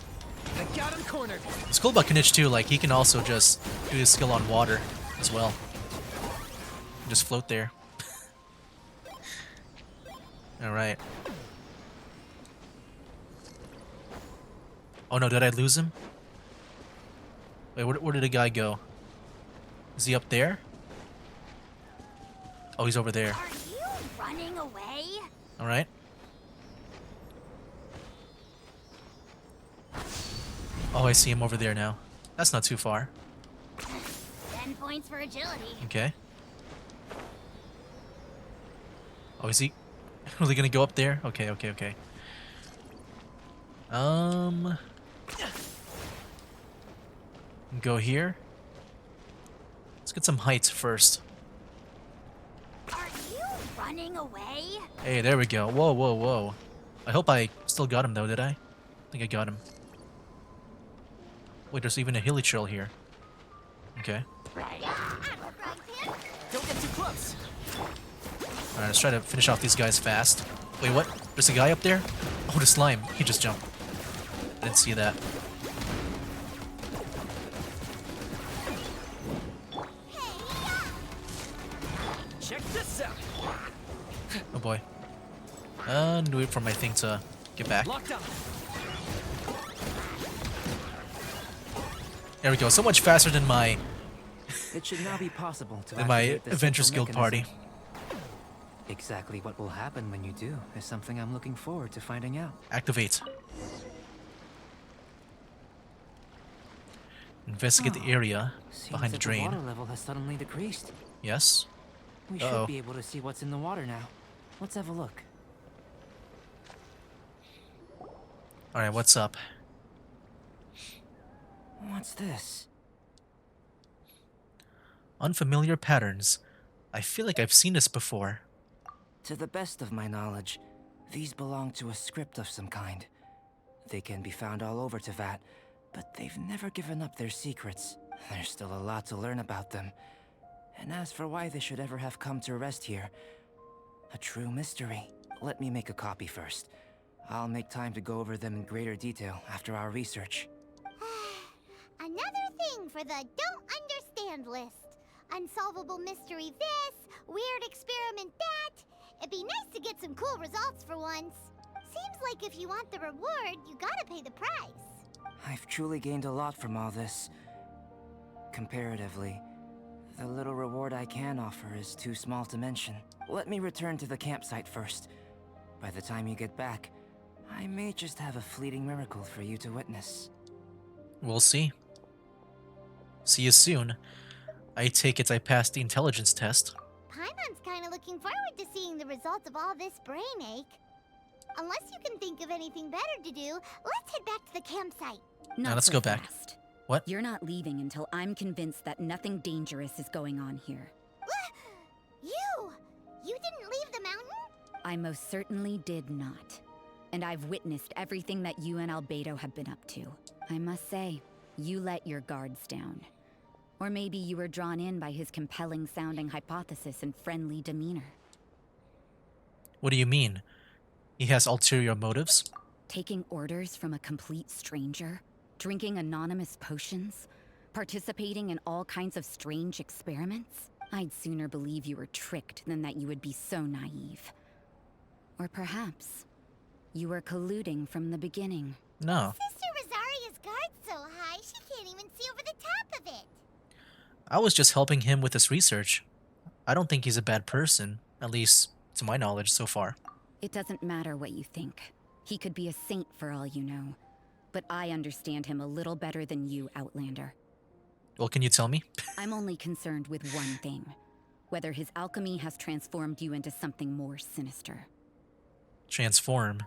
I got him cornered! What's cool about Kinich too, like he can also just do his skill on water as well. Just float there. Alright. Oh no, did I lose him? Wait, where did the guy go? Is he up there? Oh, he's over there. Are you running away? Alright. Oh, I see him over there now. That's not too far. 10 points for agility. Okay. Oh, is he really gonna go up there? Okay, okay, okay. Go here. Let's get some heights first. Are you running away? Hey, there we go. Whoa, whoa, whoa. I hope I still got him though, did I? I think I got him. Wait, there's even a hilly trail here. Okay. Don't get too close. Alright, let's try to finish off these guys fast. Wait, what? There's a guy up there? Oh, the slime. He just jumped. I didn't see that. Check this out. Oh boy. Wait for my thing to get back. Locked on. There we go. So much faster than my It should now be possible to than my activate the Avengers central Guild party. mechanism. Exactly what will happen when you do is something I'm looking forward to finding out. Activate. Investigate the area Seems behind the that drain. The water level has suddenly decreased. Yes. We Uh-oh. should be able to see what's in the water now. Let's have a look. Alright, what's up? What's this? Unfamiliar patterns. I feel like I've seen this before. To the best of my knowledge, these belong to a script of some kind. They can be found all over Teyvat, but they've never given up their secrets. There's still a lot to learn about them. And as for why they should ever have come to rest here, a true mystery. Let me make a copy first. I'll make time to go over them in greater detail after our research. Another thing for the don't understand list. Unsolvable mystery this, weird experiment that. It'd be nice to get some cool results for once. Seems like if you want the reward, you gotta pay the price. I've truly gained a lot from all this. Comparatively, the little reward I can offer is too small to mention. Let me return to the campsite first. By the time you get back, I may just have a fleeting miracle for you to witness. We'll see. See you soon. I take it I passed the intelligence test. Paimon's kinda looking forward to seeing the results of all this brain ache. Unless you can think of anything better to do, let's head back to the campsite. Not let's so go back. fast. What? You're not leaving until I'm convinced that nothing dangerous is going on here. You! You didn't leave the mountain? I most certainly did not. And I've witnessed everything that you and Albedo have been up to. I must say, you let your guards down. Or maybe you were drawn in by his compelling-sounding hypothesis and friendly demeanor. What do you mean? He has ulterior motives? Taking orders from a complete stranger? Drinking anonymous potions? Participating in all kinds of strange experiments? I'd sooner believe you were tricked than that you would be so naive. Or perhaps, you were colluding from the beginning. No. Sister Rosaria's guard's so high, she can't even see over the top of it. I was just helping him with his research. I don't think he's a bad person, at least to my knowledge so far. It doesn't matter what you think. He could be a saint for all you know. But I understand him a little better than you, Outlander. Well, can you tell me? I'm only concerned with one thing. Whether his alchemy has transformed you into something more sinister. Transform.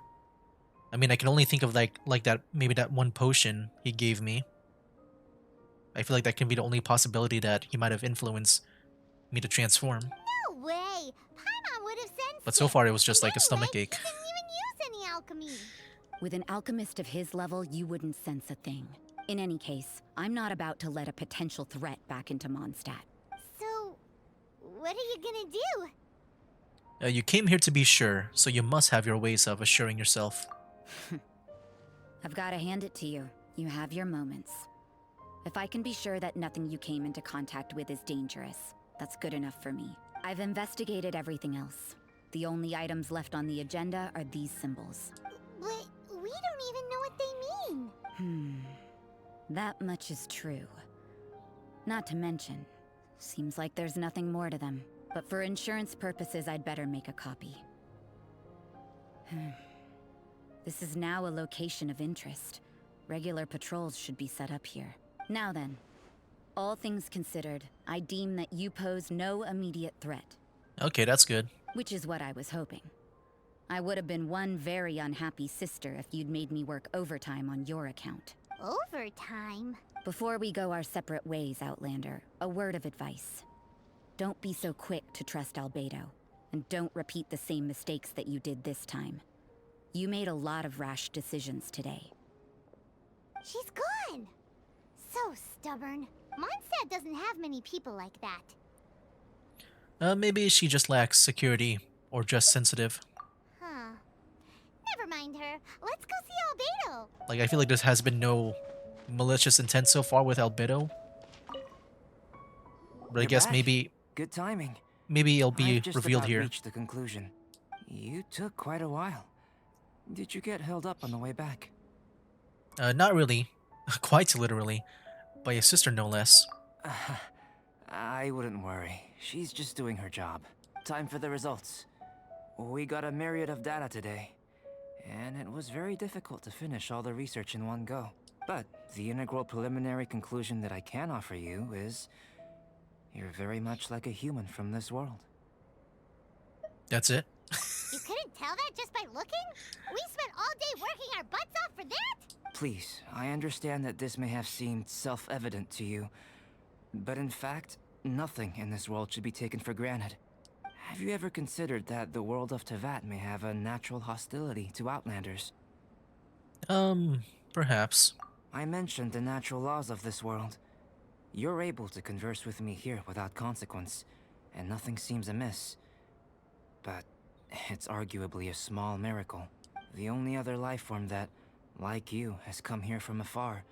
I mean, I can only think of like that, maybe that one potion he gave me. I feel like that can be the only possibility that he might have influenced me to transform. No way! Paimon would have sensed But so it. far it was just And like a anyway, stomach ache. He didn't even use any alchemy. With an alchemist of his level, you wouldn't sense a thing. In any case, I'm not about to let a potential threat back into Mondstadt. So, what are you gonna do? You came here to be sure, so you must have your ways of assuring yourself. I've got to hand it to you. You have your moments. If I can be sure that nothing you came into contact with is dangerous, that's good enough for me. I've investigated everything else. The only items left on the agenda are these symbols. But we don't even know what they mean. That much is true. Not to mention, seems like there's nothing more to them. But for insurance purposes, I'd better make a copy. This is now a location of interest. Regular patrols should be set up here. Now then, all things considered, I deem that you pose no immediate threat. Okay, that's good. Which is what I was hoping. I would have been one very unhappy sister if you'd made me work overtime on your account. Overtime? Before we go our separate ways, Outlander, a word of advice. Don't be so quick to trust Albedo, and don't repeat the same mistakes that you did this time. You made a lot of rash decisions today. She's gone! So stubborn. Mondstadt doesn't have many people like that. Maybe she just lacks security, or just sensitive. Huh. Never mind her. Let's go see Albedo. Like, I feel like there has been no malicious intent so far with Albedo. But I You're guess back? maybe Good timing. it'll be I've just revealed about here. reached the conclusion. You took quite a while. Did you get held up on the way back? Not really. Quite literally. By a sister, no less. I wouldn't worry. She's just doing her job. Time for the results. We got a myriad of data today, and it was very difficult to finish all the research in one go. But the integral preliminary conclusion that I can offer you is you're very much like a human from this world. That's it? You couldn't tell that just by looking? We spent all day working our butts off for that? Please, I understand that this may have seemed self-evident to you, but in fact, nothing in this world should be taken for granted. Have you ever considered that the world of Tevat may have a natural hostility to Outlanders? Perhaps. I mentioned the natural laws of this world. You're able to converse with me here without consequence, and nothing seems amiss. But it's arguably a small miracle. The only other life form that, like you, has come here from afar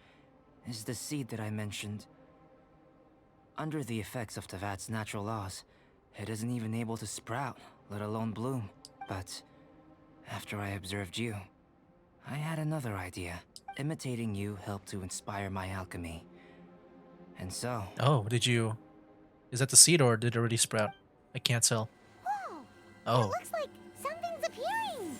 is the seed that I mentioned. Under the effects of Tevat's natural laws, it isn't even able to sprout, let alone bloom. But after I observed you, I had another idea. Imitating you helped to inspire my alchemy. And so... Oh, did you... Is that the seed or did it already sprout? I can't tell. Whoa! It Oh. looks like something's appearing!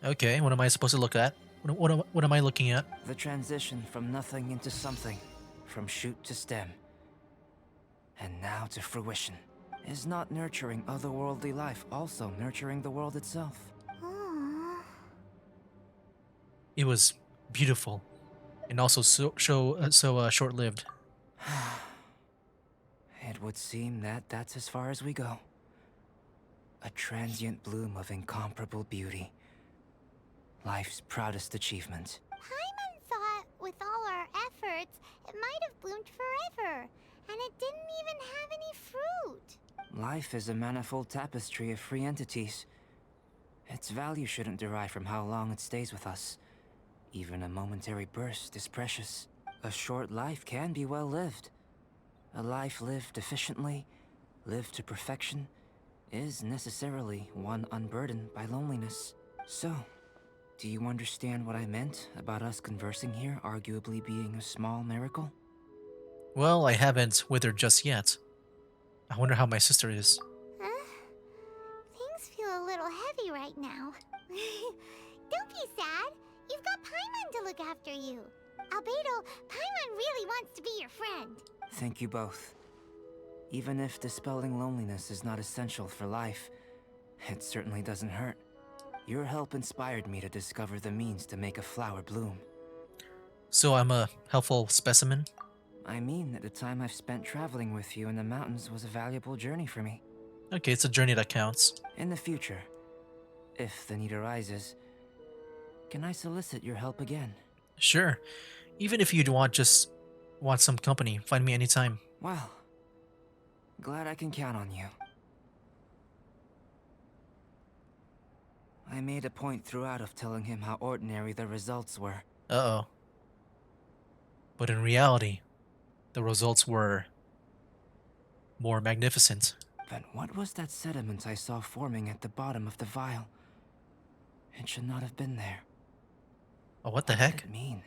Okay, what am I supposed to look at? What am I looking at? the transition from nothing into something, from shoot to stem, and now to fruition. Is not nurturing otherworldly life also nurturing the world itself? Aww. It was beautiful. And also so short-lived. It would seem that that's as far as we go. A transient bloom of incomparable beauty. Life's proudest achievement. Paimon thought with all our efforts, it might have bloomed forever, and it didn't even have any fruit. Life is a manifold tapestry of free entities. Its value shouldn't derive from how long it stays with us. Even a momentary burst is precious. A short life can be well lived. A life lived efficiently, lived to perfection, is necessarily one unburdened by loneliness. So, do you understand what I meant about us conversing here arguably being a small miracle? Well, I haven't withered just yet. I wonder how my sister is. Things feel a little heavy right now. Don't be sad. You've got Paimon to look after you. Albedo, Paimon really wants to be your friend. Thank you both. Even if dispelling loneliness is not essential for life, it certainly doesn't hurt. Your help inspired me to discover the means to make a flower bloom. So I'm a helpful specimen? I mean that the time I've spent traveling with you in the mountains was a valuable journey for me. Okay, it's a journey that counts. In the future, if the need arises, can I solicit your help again? Sure. Even if you'd just want some company, find me anytime. Well, glad I can count on you. I made a point throughout of telling him how ordinary the results were. Uh-oh. But in reality, the results were more magnificent. But what was that sediment I saw forming at the bottom of the vial? It should not have been there. Oh, what the What heck? did it mean?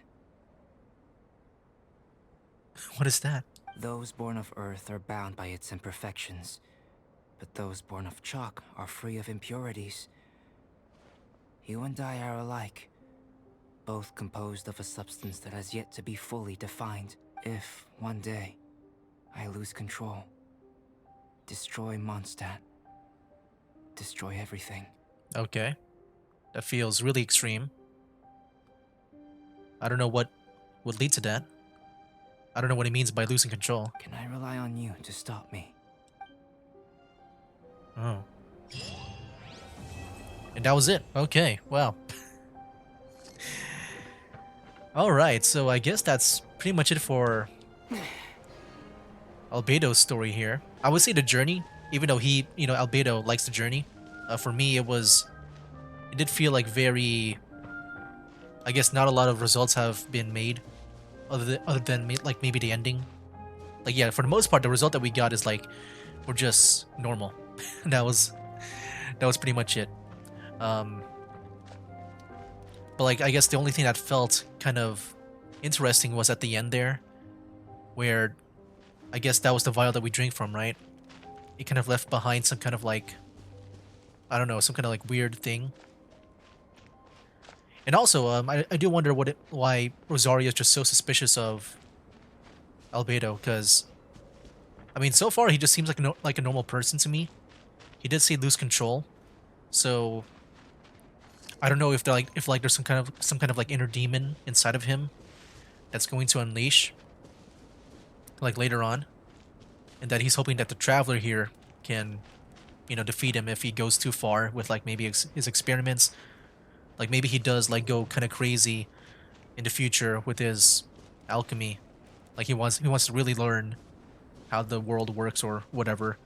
What is that? Those born of Earth are bound by its imperfections, but those born of chalk are free of impurities. You and I are alike, both composed of a substance that has yet to be fully defined. If, one day, I lose control, destroy Mondstadt, destroy everything. Okay. That feels really extreme. I don't know what would lead to that. I don't know what he means by losing control. Can I rely on you to stop me? Oh. And that was it. Okay, wow. Alright, so I guess that's pretty much it for Albedo's story here. I would say the journey, even though he, Albedo likes the journey. For me, it did feel like very, I guess not a lot of results have been made other than like maybe the ending. Like, yeah, for the most part, the result that we got is like, we're just normal. that was pretty much it. But like, I guess the only thing that felt kind of interesting was at the end there, where I guess that was the vial that we drink from, right? It kind of left behind some kind of like, I don't know, some kind of like weird thing. And also, I do wonder why Rosario is just so suspicious of Albedo, because, I mean, so far he just seems like a normal person to me. He did say lose control, so I don't know if there's some kind of like inner demon inside of him that's going to unleash like later on, and that he's hoping that the Traveler here can, defeat him if he goes too far with like maybe his experiments. Like maybe he does like go kind of crazy in the future with his alchemy. Like he wants to really learn how the world works or whatever,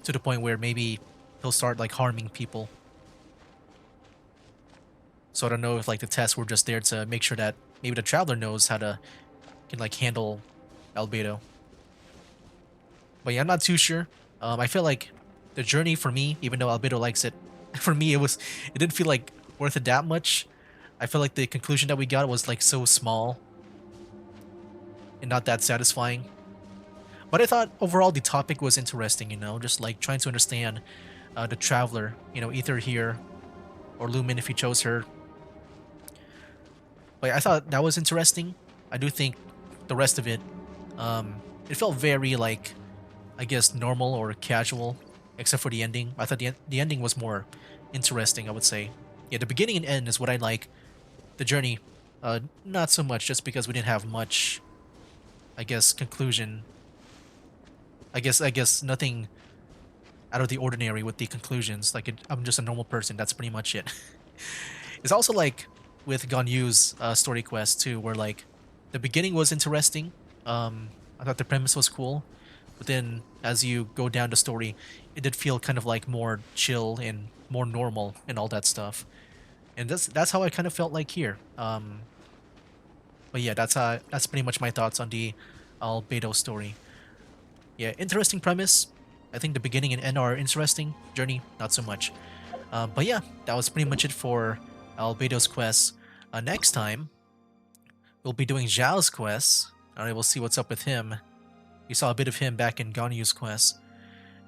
to the point where maybe he'll start like harming people. So I don't know if like the tests were just there to make sure that maybe the Traveler knows how to can like handle Albedo. But yeah, I'm not too sure. I feel like the journey for me, even though Albedo likes it, for me it didn't feel like worth it that much. I feel like the conclusion that we got was like so small and not that satisfying. But I thought overall the topic was interesting, just like trying to understand the Traveler, either here or Lumen if he chose her. But I thought that was interesting. I do think the rest of it, it felt very like, I guess, normal or casual, except for the ending. I thought the ending was more interesting, I would say. Yeah, the beginning and end is what I like. The journey, not so much, just because we didn't have much, I guess, conclusion. I guess nothing out of the ordinary with the conclusions. Like, I'm just a normal person. That's pretty much it. It's also like with Ganyu's story quest too, where like the beginning was interesting. I thought the premise was cool, but then as you go down the story, it did feel kind of like more chill and more normal and all that stuff. And that's how I kind of felt like here. But yeah, that's pretty much my thoughts on the Albedo story. Yeah, interesting premise. I think the beginning and end are interesting. Journey, not so much. But yeah, that was pretty much it for Albedo's quest. Next time, we'll be doing Zhao's quest. Alright, we'll see what's up with him. We saw a bit of him back in Ganyu's quest.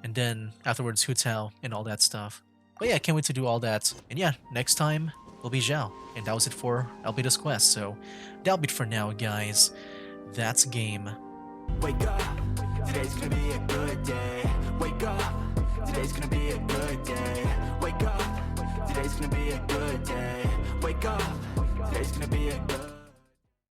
And then afterwards, Hu Tao and all that stuff. But yeah, can't wait to do all that. And yeah, next time will be Zhao. And that was it for Albedo's quest. So that'll be it for now, guys. That's game. Wake up, today's gonna be a good day. Wake up, today's gonna be a good day. Wake up, today's gonna be a good day. Wake up, today's gonna be a good